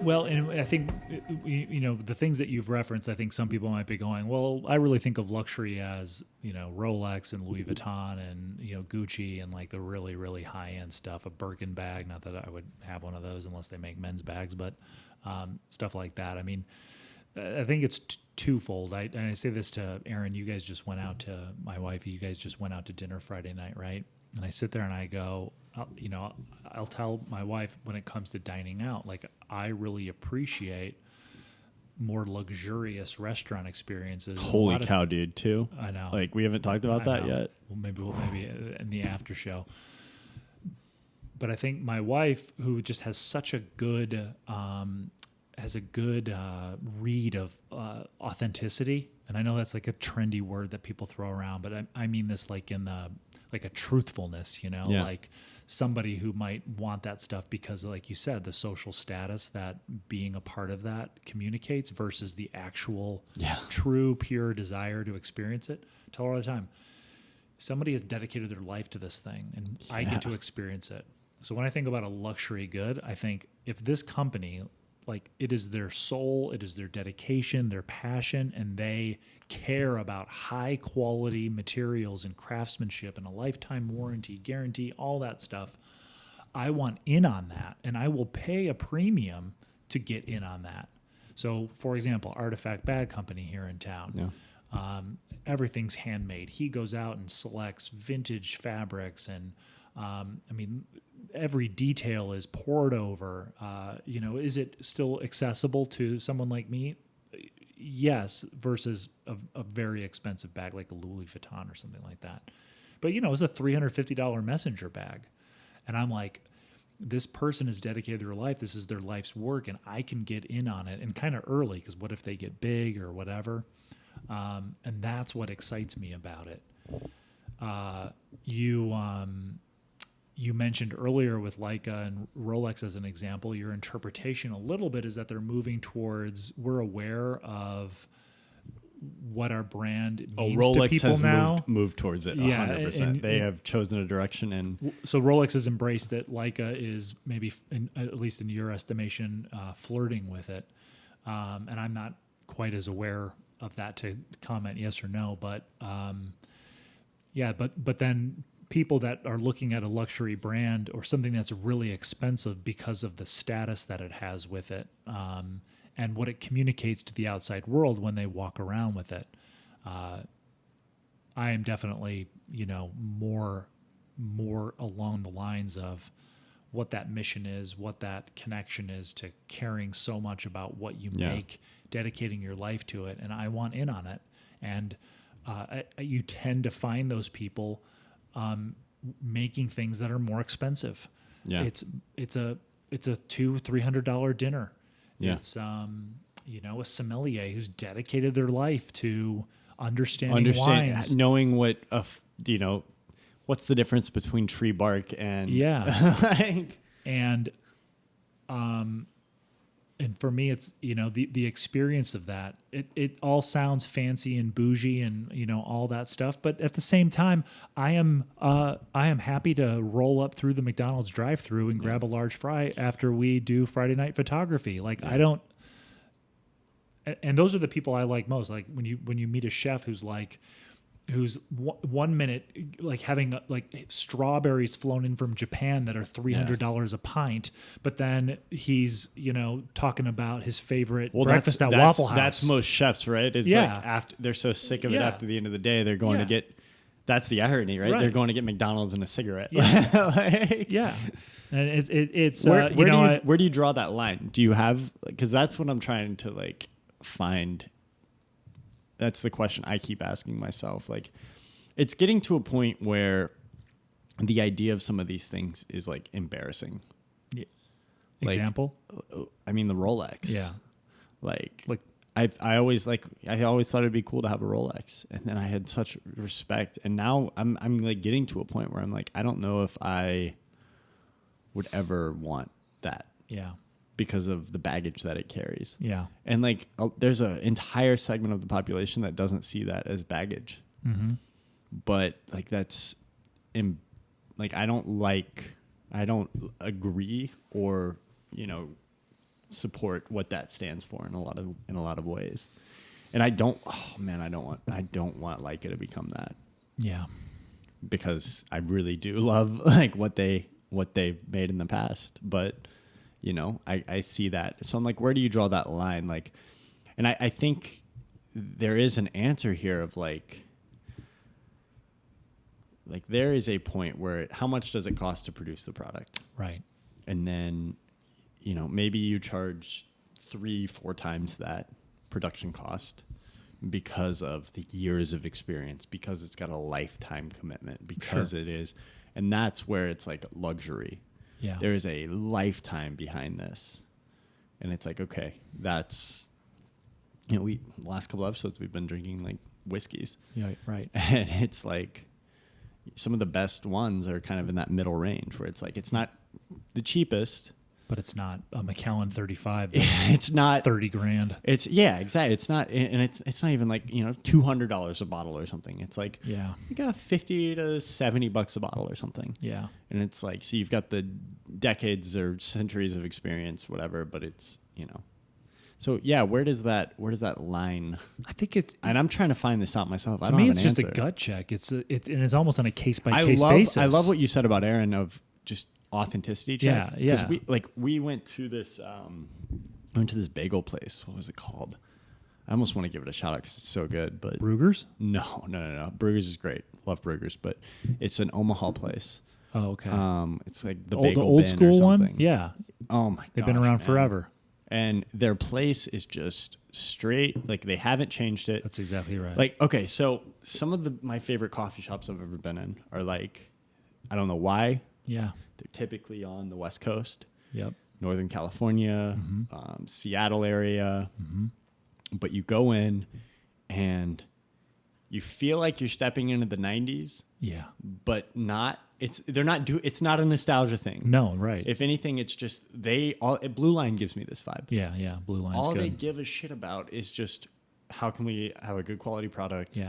Well, and I think, the things that you've referenced, I think some people might be going, well, I really think of luxury as, Rolex and Louis Vuitton and, Gucci and like the really, really high end stuff, a Birkin bag. Not that I would have one of those unless they make men's bags, but stuff like that. I mean, I think it's twofold. And I say this to Aaron, my wife, you guys just went out to dinner Friday night, right? And I sit there and I go, I'll tell my wife when it comes to dining out, like I really appreciate more luxurious restaurant experiences. Holy cow, dude, too. I know. Like we haven't talked about that yet. Well, maybe in the after show. But I think my wife, who just has such a good, read of authenticity, and I know that's like a trendy word that people throw around, but I mean this like in the like a truthfulness, like somebody who might want that stuff because, like you said, the social status that being a part of that communicates versus the actual true, pure desire to experience it. I tell her all the time, somebody has dedicated their life to this thing and I get to experience it. So when I think about a luxury good, I think if this company, like it is their soul, it is their dedication, their passion, and they care about high quality materials and craftsmanship and a lifetime warranty, guarantee, all that stuff, I want in on that and I will pay a premium to get in on that. So for example, Artifact Bag Company here in town, everything's handmade. He goes out and selects vintage fabrics and every detail is poured over. Is it still accessible to someone like me? Yes, versus a very expensive bag like a Louis Vuitton or something like that. But, it's a $350 messenger bag. And I'm like, this person has dedicated their life. This is their life's work, and I can get in on it and kind of early because what if they get big or whatever? And that's what excites me about it. You mentioned earlier with Leica and Rolex as an example, your interpretation a little bit is that they're moving towards, we're aware of what our brand means Rolex to people has now. Moved towards it 100%. They have chosen a direction. And so Rolex has embraced it. Leica is maybe, at least in your estimation, flirting with it. And I'm not quite as aware of that to comment yes or no. But but then people that are looking at a luxury brand or something that's really expensive because of the status that it has with it, and what it communicates to the outside world when they walk around with it. I am definitely, more along the lines of what that mission is, what that connection is to caring so much about what you make, dedicating your life to it. And I want in on it. And you tend to find those people making things that are more expensive. Yeah. It's a $200-$300 dinner. Yeah. It's a sommelier who's dedicated their life to understanding wines. Knowing what what's the difference between tree bark and and for me, it's, the experience of that. It all sounds fancy and bougie and, all that stuff. But at the same time, I am happy to roll up through the McDonald's drive-through and grab a large fry after we do Friday night photography. Like and those are the people I like most. Like when you meet a chef who's 1 minute like having like strawberries flown in from Japan that are $300 a pint, but then he's talking about his favorite breakfast at Waffle House. That's most chefs, right? It's like after they're so sick of it after the end of the day, they're going to get. That's the irony, right? They're going to get McDonald's and a cigarette. Yeah, and it's where do you draw that line? Do you have, because that's what I'm trying to find. That's the question I keep asking myself. Like, it's getting to a point where the idea of some of these things is embarrassing. Yeah. Example? I mean, the Rolex. Yeah. I always thought it'd be cool to have a Rolex, and then I had such respect, and now I'm getting to a point where I'm like, I don't know if I would ever want that. Yeah. Because of the baggage that it carries. Yeah. And there's an entire segment of the population that doesn't see that as baggage. Mm-hmm. But that's I don't agree or, support what that stands for in a lot of ways. And I don't want Leica to become that. Yeah. Because I really do love like what they've made in the past. But, you know, I see that. So I'm like, where do you draw that line? Like, and I think there is an answer here of like there is a point where how much does it cost to produce the product? Right. And then, you know, maybe you charge 3-4 times that production cost because of the years of experience, because it's got a lifetime commitment, because it is. And that's where it's like luxury. Yeah. There is a lifetime behind this. And it's like, okay, that's, you know, the last couple episodes we've been drinking like whiskeys. Yeah, right. And it's like some of the best ones are kind of in that middle range where it's like, it's not the cheapest, but it's not a Macallan 35. It's not $30,000. It's exactly. It's not, and it's not even like, you know, $200 a bottle or something. It's like, yeah, you got $50 to $70 a bottle or something. Yeah. And it's like, so you've got the decades or centuries of experience, whatever, but it's, you know, so yeah, where does that line? I think it's, and I'm trying to find this out myself. I don't to me, have it's an just answer. a gut check. It's almost on a case by case basis. I love what you said about Aaron of just authenticity check. Yeah. Because we went to this bagel place. What was it called? I almost want to give it a shout out because it's so good. But Bruegger's? No. Bruegger's is great. Love Bruegger's, but it's an Omaha place. Oh, okay. It's like the old bin school or one. something. Yeah. Oh my god. They've been around forever. And their place is just straight. Like they haven't changed it. That's exactly right. Like, okay, so some of my favorite coffee shops I've ever been in are like, I don't know why. Yeah. They're typically on the West Coast. Yep. Northern California, Seattle area. Mm-hmm. But you go in and you feel like you're stepping into the 90s. Yeah. But not. It's not a nostalgia thing. No, right. If anything, it's just Blue Line gives me this vibe. Yeah. Blue Line's all good. they give a shit about is just how can we have a good quality product,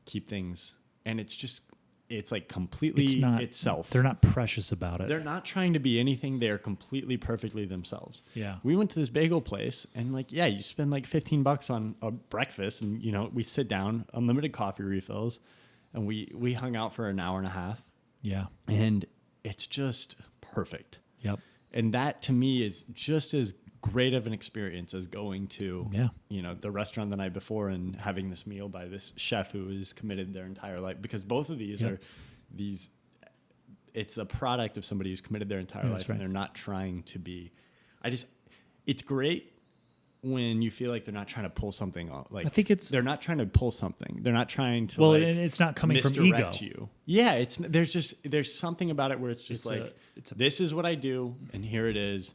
keep things, and it's like completely itself. They're not precious about it. They're not trying to be anything. They're completely perfectly themselves. Yeah. We went to this bagel place and like, yeah, you spend like $15 on a breakfast and, you know, we sit down, unlimited coffee refills, and we hung out for an hour and a half. Yeah. And it's just perfect. Yep. And that to me is just as great of an experience as going to, you know, the restaurant the night before and having this meal by this chef who is committed their entire life, because both of these are it's a product of somebody who's committed their entire life, and they're not trying to be, it's great when you feel like they're not trying to pull something off. Like, I think they're not trying to pull something. They're not trying to, and it's not coming from ego. You. Yeah. There's something about it where it's just this is what I do and here it is.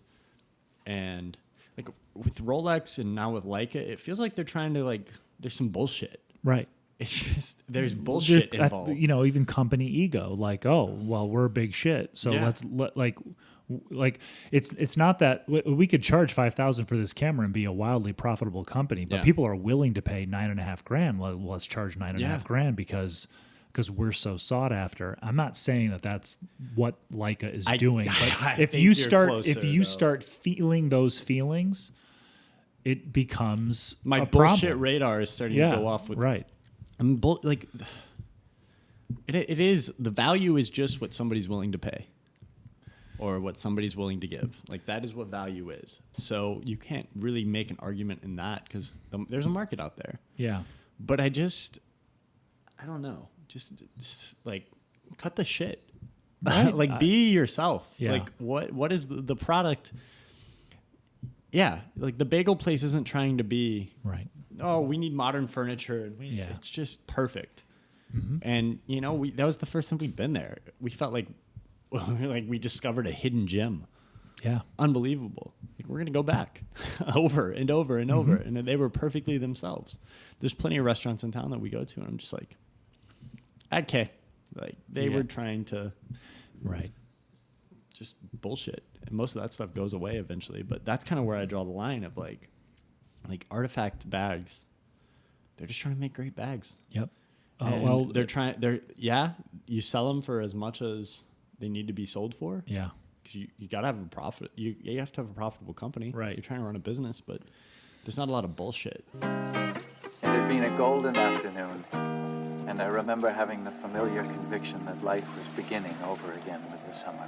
And like with Rolex and now with Leica, it feels like they're trying to there's some bullshit. Right. It's just, there's bullshit involved. You know, even company ego, like, oh, well, we're big shit. So it's not that we could charge $5,000 for this camera and be a wildly profitable company, but people are willing to pay $9,500. Well, let's charge $9,500 because we're so sought after. I'm not saying that that's what Leica is doing, but if you start feeling those feelings, it becomes my a bullshit problem. Radar is starting to go off with right. It is, the value is just what somebody's willing to pay or what somebody's willing to give. Like, that is what value is. So you can't really make an argument in that because there's a market out there. Yeah. But I don't know. Just like, cut the shit. Right. Be yourself. Yeah. Like, what is the product? Yeah. Like, the bagel place isn't trying to be, right. Oh, we need modern furniture. And it's just perfect. Mm-hmm. And, you know, that was the first time we'd been there. We felt like we discovered a hidden gem. Yeah. Unbelievable. Like, we're going to go back over and over and over. And they were perfectly themselves. There's plenty of restaurants in town that we go to, and I'm just like, okay. Like, they were trying to just bullshit. And most of that stuff goes away eventually. But that's kind of where I draw the line of like artifact bags. They're just trying to make great bags. Yep. You sell them for as much as they need to be sold for. Yeah. because you got to have a profit. You have to have a profitable company. Right. You're trying to run a business, but there's not a lot of bullshit. It had been a golden afternoon, and I remember having the familiar conviction that life was beginning over again with the summer.